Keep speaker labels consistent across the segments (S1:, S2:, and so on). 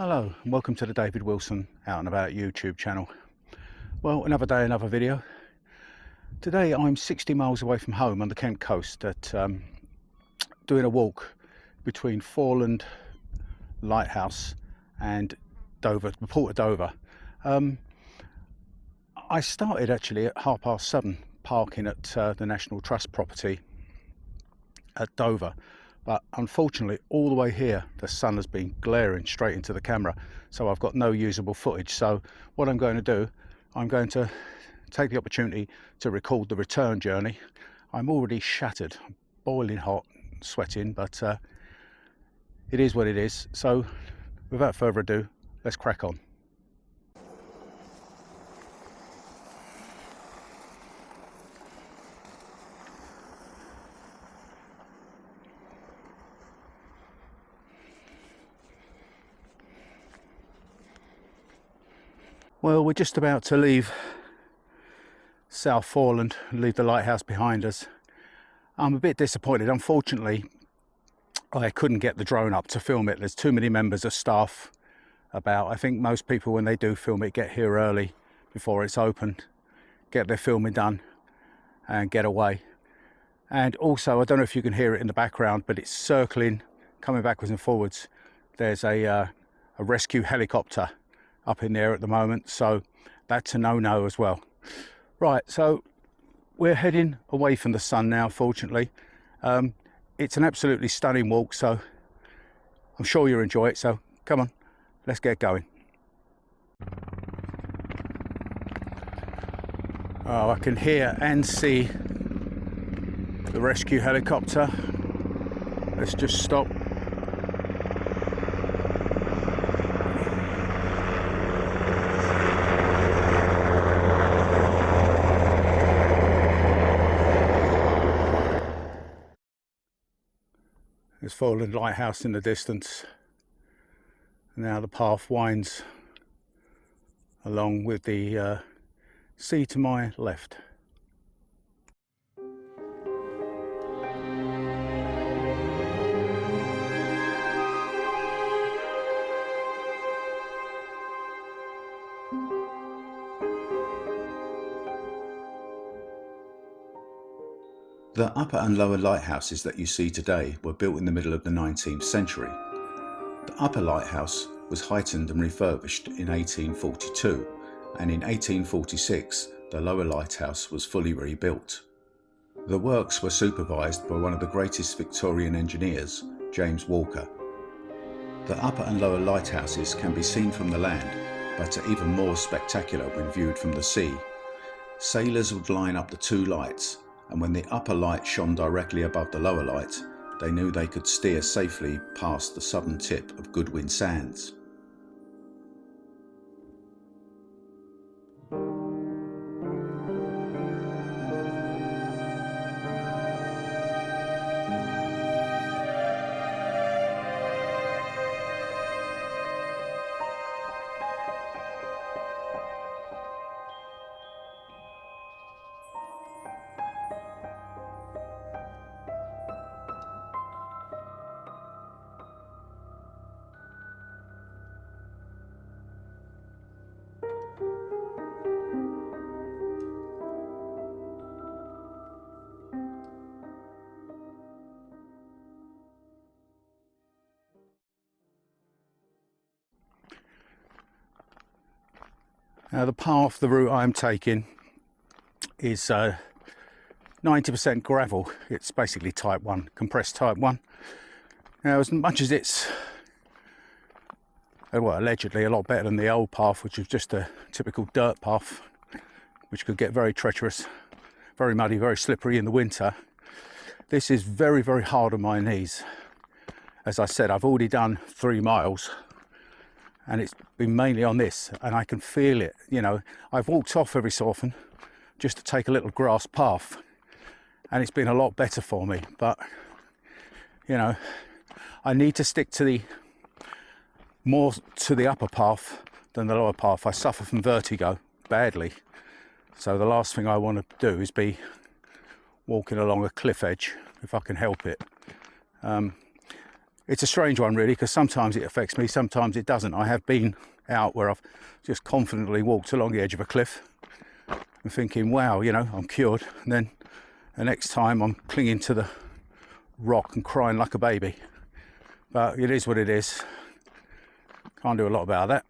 S1: Hello and welcome to the David Wilson Out and About YouTube channel. Well, another day, another video. Today I'm 60 miles away from home on the Kent coast doing a walk between Foreland Lighthouse and Dover, the port of Dover. I started actually at 7:30 parking at the National Trust property at Dover. But unfortunately, all the way here, the sun has been glaring straight into the camera, so I've got no usable footage. So what I'm going to do, I'm going to take the opportunity to record the return journey. I'm already shattered, boiling hot, sweating, but it is what it is. So without further ado, let's crack on. Well, we're just about to leave South Foreland and leave the lighthouse behind us. I'm a bit disappointed. Unfortunately, I couldn't get the drone up to film it. There's too many members of staff about. I think most people, when they do film it, get here early before it's open, get their filming done and get away. And also, I don't know if you can hear it in the background, but it's circling, coming backwards and forwards. There's a rescue helicopter up in there at the moment, so that's a no-no as well. Right, so we're heading away from the sun now, fortunately. It's an absolutely stunning walk, so I'm sure you'll enjoy it. So come on, let's get going. Oh, I can hear and see the rescue helicopter. Let's just stop. There's Foreland Lighthouse in the distance. Now the path winds along with the sea to my left.
S2: The upper and lower lighthouses that you see today were built in the middle of the 19th century. The upper lighthouse was heightened and refurbished in 1842, and in 1846 the lower lighthouse was fully rebuilt. The works were supervised by one of the greatest Victorian engineers, James Walker. The upper and lower lighthouses can be seen from the land, but are even more spectacular when viewed from the sea. Sailors would line up the two lights, and when the upper light shone directly above the lower light, they knew they could steer safely past the southern tip of Goodwin Sands.
S1: Now the path, the route I'm taking is 90% gravel. It's basically type 1, compressed type 1. Now as much as it's allegedly a lot better than the old path, which was just a typical dirt path, which could get very treacherous, very muddy, very slippery in the winter, this is very, very hard on my knees. As I said, I've already done 3 miles. And it's been mainly on this, and I can feel it. You know, I've walked off every so often just to take a little grass path, and it's been a lot better for me. But you know, I need to stick to more to the upper path than the lower path. I suffer from vertigo badly, so the last thing I want to do is be walking along a cliff edge if I can help it. it's a strange one really, because sometimes it affects me, sometimes it doesn't. I have been out where I've just confidently walked along the edge of a cliff and thinking, wow, you know, I'm cured, and then the next time I'm clinging to the rock and crying like a baby. But it is what it is. Can't do a lot about that.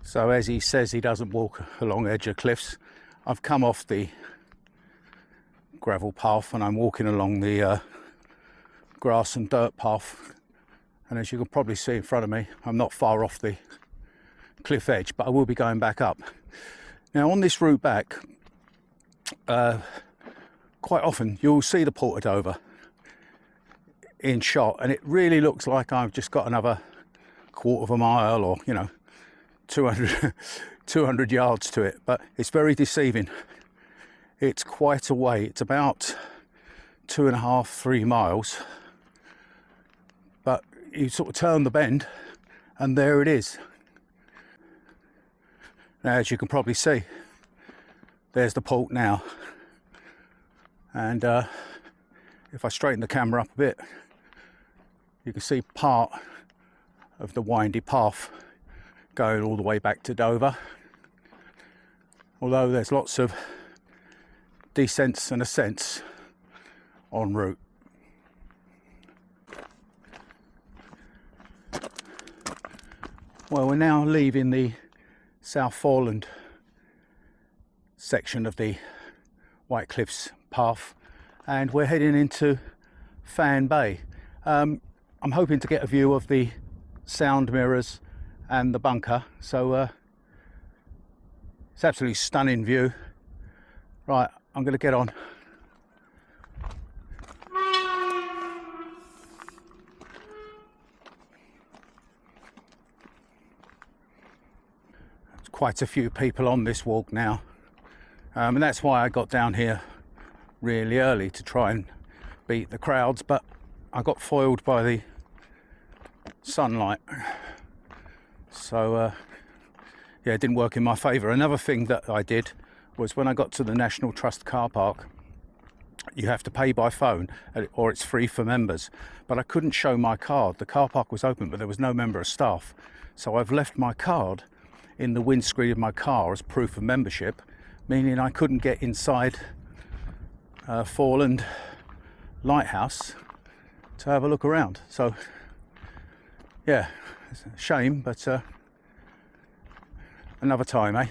S1: So as he says he doesn't walk along the edge of cliffs, I've come off the gravel path and I'm walking along the grass and dirt path, and as you can probably see in front of me, I'm not far off the cliff edge, but I will be going back up. Now on this route back, quite often you'll see the Port of Dover in shot, and it really looks like I've just got another quarter of a mile, or you know, 200 yards to it, but it's very deceiving. It's quite a way. It's about 2.5, 3 miles, but you sort of turn the bend and there it is. Now as you can probably see, there's the port now, and if I straighten the camera up a bit, you can see part of the windy path going all the way back to Dover, although there's lots of descents and ascents en route. Well, we're now leaving the South Foreland section of the White Cliffs path, and we're heading into Fan Bay. I'm hoping to get a view of the sound mirrors and the bunker, so it's absolutely stunning view. Right, I'm going to get on. There's quite a few people on this walk now, and that's why I got down here really early to try and beat the crowds, but I got foiled by the sunlight, so yeah, it didn't work in my favour. Another thing that I did was when I got to the National Trust car park, you have to pay by phone or it's free for members, but I couldn't show my card. The car park was open but there was no member of staff, so I've left my card in the windscreen of my car as proof of membership, meaning I couldn't get inside Foreland Lighthouse to have a look around. So yeah, it's a shame, but another time, eh?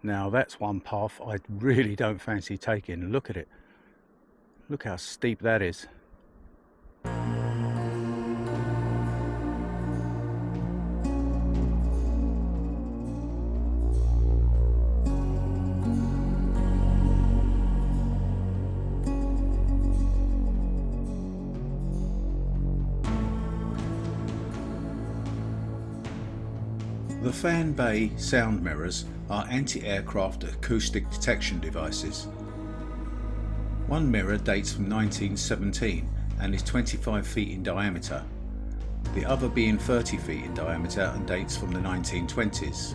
S1: Now that's one path I really don't fancy taking. Look at it. Look how steep that is.
S2: The Fan Bay sound mirrors are anti-aircraft acoustic detection devices. One mirror dates from 1917 and is 25 feet in diameter, the other being 30 feet in diameter and dates from the 1920s.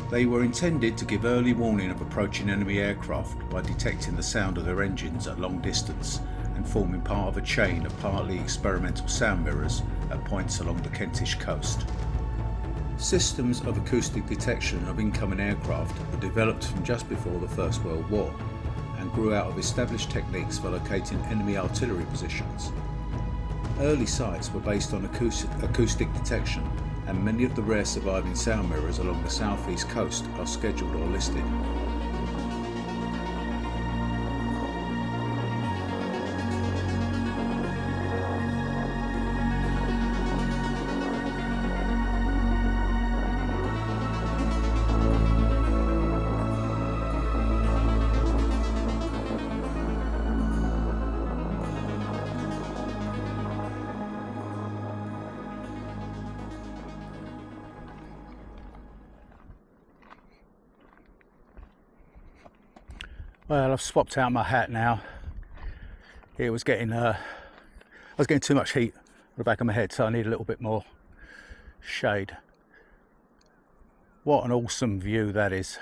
S2: They were intended to give early warning of approaching enemy aircraft by detecting the sound of their engines at long distance and forming part of a chain of partly experimental sound mirrors at points along the Kentish coast. Systems of acoustic detection of incoming aircraft were developed from just before the First World War and grew out of established techniques for locating enemy artillery positions. Early sites were based on acoustic detection, and many of the rare surviving sound mirrors along the southeast coast are scheduled or listed.
S1: Well, I've swapped out my hat now. It was getting, I was getting too much heat on the back of my head, so I need a little bit more shade. What an awesome view that is.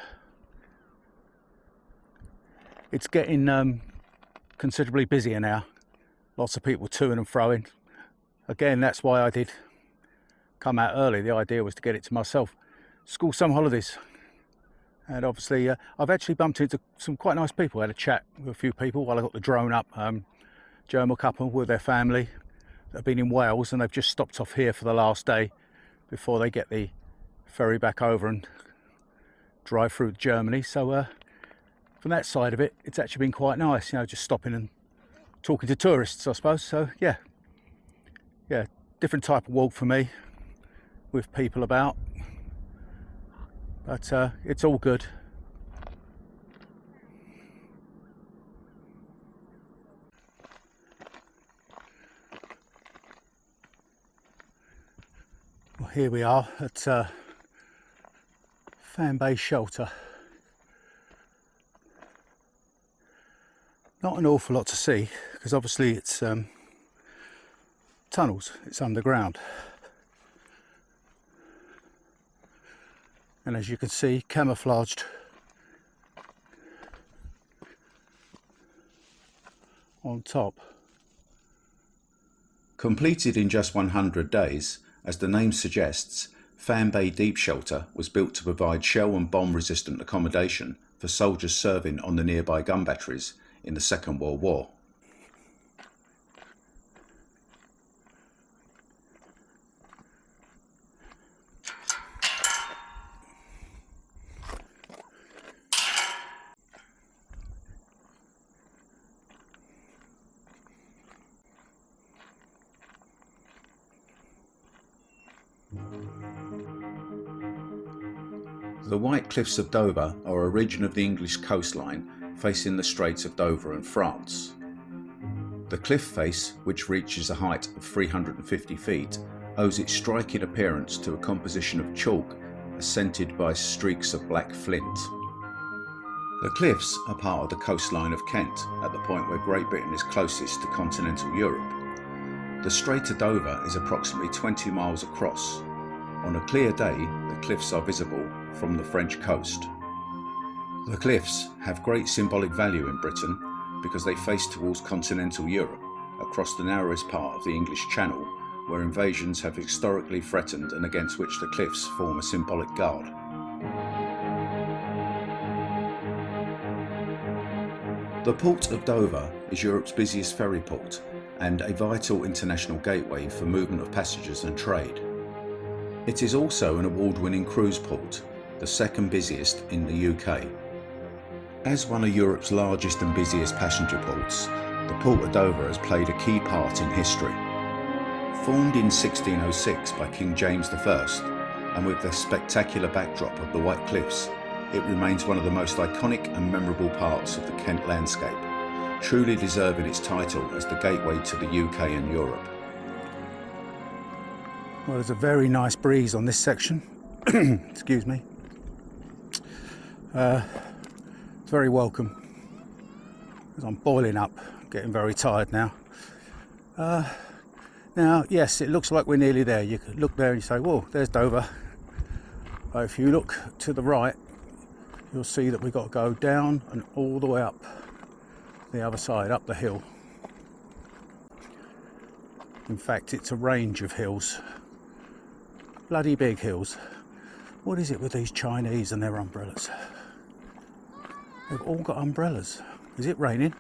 S1: It's getting considerably busier now. Lots of people toing and froing. Again, that's why I did come out early. The idea was to get it to myself. School summer holidays. And obviously I've actually bumped into some quite nice people. I had a chat with a few people while I got the drone up. German couple with their family that have been in Wales, and they've just stopped off here for the last day before they get the ferry back over and drive through Germany. So from that side of it, it's actually been quite nice, you know, just stopping and talking to tourists, I suppose. So yeah, different type of walk for me with people about, but it's all good. Well, here we are at Fan Bay Shelter. Not an awful lot to see because obviously it's tunnels, it's underground. And as you can see, camouflaged on top.
S2: Completed in just 100 days, as the name suggests, Fan Bay Deep Shelter was built to provide shell and bomb resistant accommodation for soldiers serving on the nearby gun batteries in the Second World War. The White Cliffs of Dover are a region of the English coastline facing the Strait of Dover and France. The cliff face, which reaches a height of 350 feet, owes its striking appearance to a composition of chalk accented by streaks of black flint. The cliffs are part of the coastline of Kent, at the point where Great Britain is closest to continental Europe. The Strait of Dover is approximately 20 miles across. On a clear day, the cliffs are visible from the French coast. The cliffs have great symbolic value in Britain because they face towards continental Europe, across the narrowest part of the English Channel, where invasions have historically threatened and against which the cliffs form a symbolic guard. The Port of Dover is Europe's busiest ferry port and a vital international gateway for movement of passengers and trade. It is also an award-winning cruise port, the second busiest in the UK. As one of Europe's largest and busiest passenger ports, the Port of Dover has played a key part in history. Formed in 1606 by King James I, and with the spectacular backdrop of the White Cliffs, it remains one of the most iconic and memorable parts of the Kent landscape, truly deserving its title as the gateway to the UK and Europe.
S1: Well, there's a very nice breeze on this section. Excuse me. It's very welcome, because I'm boiling up, getting very tired now. Now, yes, it looks like we're nearly there. You could look there and you say, whoa, there's Dover. But if you look to the right, you'll see that we've got to go down and all the way up the other side, up the hill. In fact, it's a range of hills. Bloody big hills. What is it with these Chinese and their umbrellas? They've all got umbrellas. Is it raining?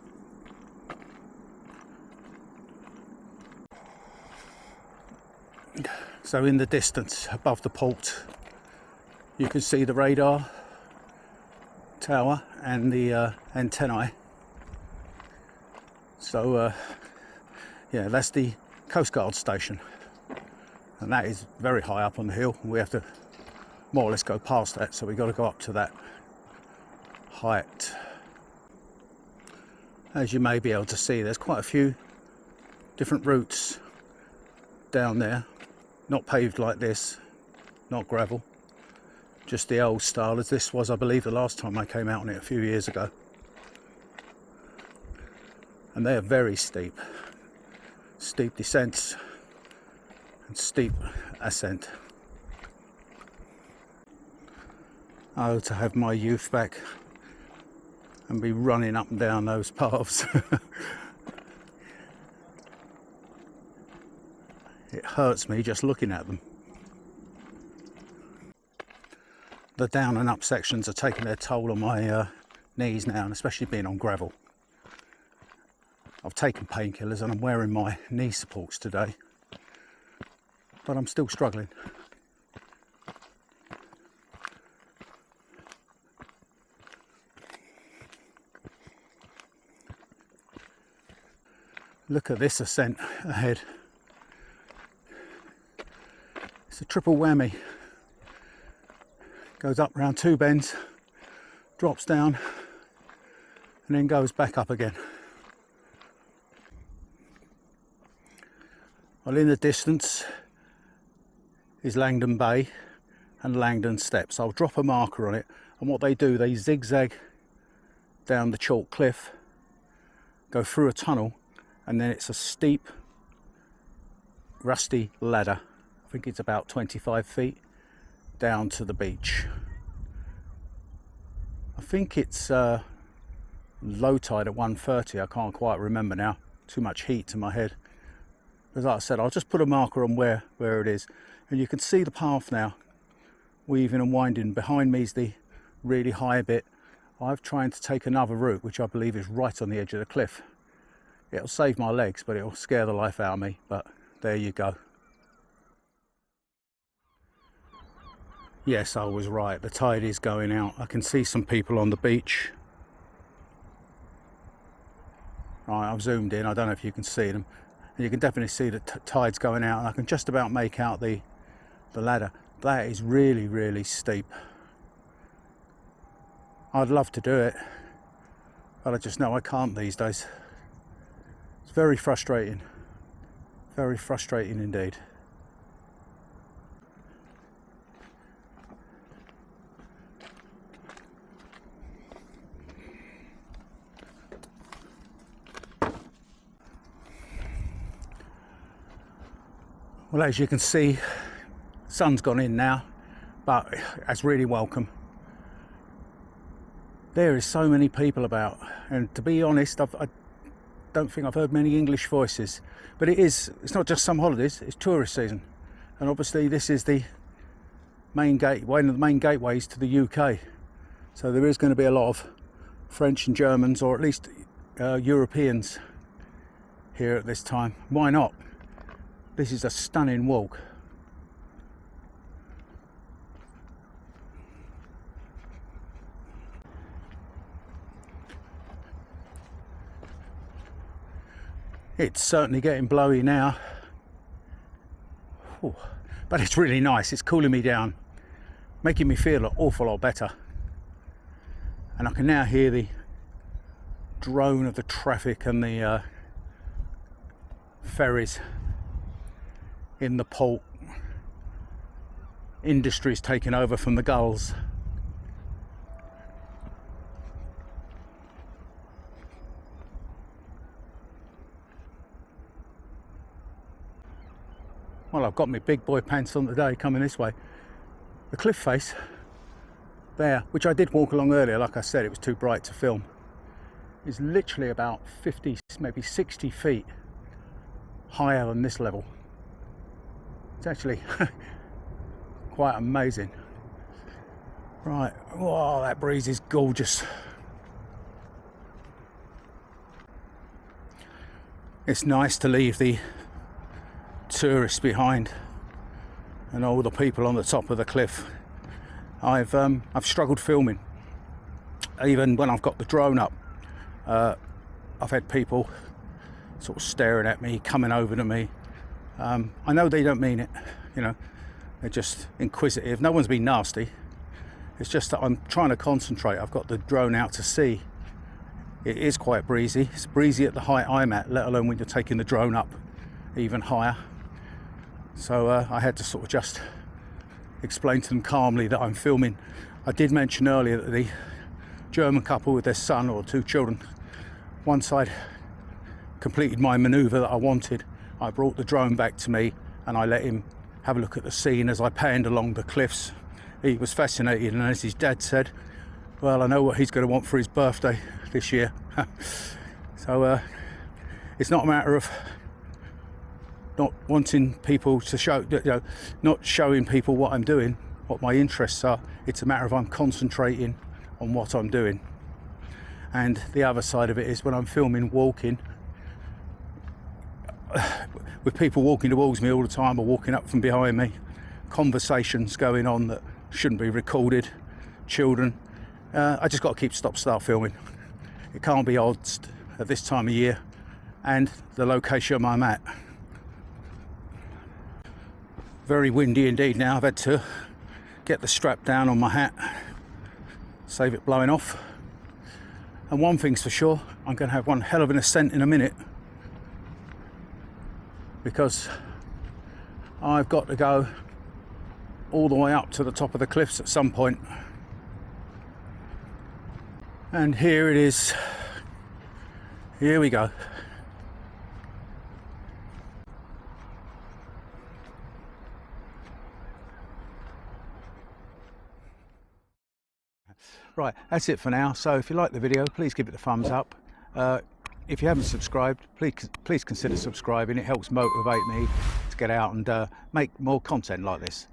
S1: So in the distance above the port, you can see the radar tower and the antennae. So yeah, that's the Coast Guard station, and that is very high up on the hill. We have to more or less go past that, so we've got to go up to that height. As you may be able to see, there's quite a few different routes down there, not paved like this, not gravel, just the old style as this was, I believe, the last time I came out on it a few years ago. And they are very steep descents and steep ascent. Oh, to have my youth back. and be running up and down those paths. It hurts me just looking at them. The down and up sections are taking their toll on my knees now, and especially being on gravel. I've taken painkillers and I'm wearing my knee supports today, but I'm still struggling. Look at this ascent ahead. It's a triple whammy. Goes up round two bends, drops down, and then goes back up again. Well, in the distance is Langdon Bay and Langdon Steps. I'll drop a marker on it, and what they do, they zigzag down the chalk cliff, go through a tunnel, and then it's a steep, rusty ladder. I think it's about 25 feet down to the beach. I think it's low tide at 1:30. I can't quite remember now. Too much heat to my head. As I said, I'll just put a marker on where it is, and you can see the path now, weaving and winding. Behind me is the really high bit. I'm trying to take another route, which I believe is right on the edge of the cliff. It'll save my legs, but it'll scare the life out of me. But there you go. Yes, I was right. The tide is going out. I can see some people on the beach. Right, I've zoomed in. I don't know if you can see them. And you can definitely see the tide's going out, and I can just about make out the ladder. That is really, really steep. I'd love to do it, but I just know I can't these days. It's very frustrating. Very frustrating indeed. Well, as you can see, sun's gone in now, but that's really welcome. There is so many people about, and to be honest, I don't think I've heard many English voices, but it's not just some holidays, it's tourist season. And obviously this is the main gate, one of the main gateways to the UK. So there is going to be a lot of French and Germans, or at least Europeans here at this time. Why not? This is a stunning walk. It's certainly getting blowy now. Ooh, but it's really nice. It's cooling me down, making me feel an awful lot better. And I can now hear the drone of the traffic and the ferries in the port. Industry's taken over from the gulls. Well, I've got my big boy pants on today coming this way. The cliff face there, which I did walk along earlier, like I said, it was too bright to film, is literally about 50, maybe 60 feet higher than this level. It's actually quite amazing. Right, wow, that breeze is gorgeous. It's nice to leave the tourists behind and all the people on the top of the cliff. I've struggled filming, even when I've got the drone up. I've had people sort of staring at me, coming over to me. I know they don't mean it, you know, they're just inquisitive. No one's been nasty. It's just that I'm trying to concentrate. I've got the drone out to sea. It is quite breezy. It's breezy at the height I'm at, let alone when you're taking the drone up even higher. So I had to sort of just explain to them calmly that I'm filming. I did mention earlier that the German couple with their son or two children, once I'd completed my manoeuvre that I wanted, I brought the drone back to me and I let him have a look at the scene as I panned along the cliffs. He was fascinated, and as his dad said, well, I know what he's going to want for his birthday this year. So it's not a matter of not wanting people to show, not showing people what I'm doing, what my interests are. It's a matter of I'm concentrating on what I'm doing. And the other side of it is when I'm filming walking, with people walking towards me all the time or walking up from behind me, conversations going on that shouldn't be recorded, children, I just got to start filming. It can't be odds at this time of year and the location I'm at. Very windy indeed now. I've had to get the strap down on my hat, save it blowing off. And one thing's for sure, I'm going to have one hell of an ascent in a minute, because I've got to go all the way up to the top of the cliffs at some point. And here it is. Here we go. Right, that's it for now. So if you like the video, please give it a thumbs up. If you haven't subscribed, please consider subscribing. It helps motivate me to get out and make more content like this.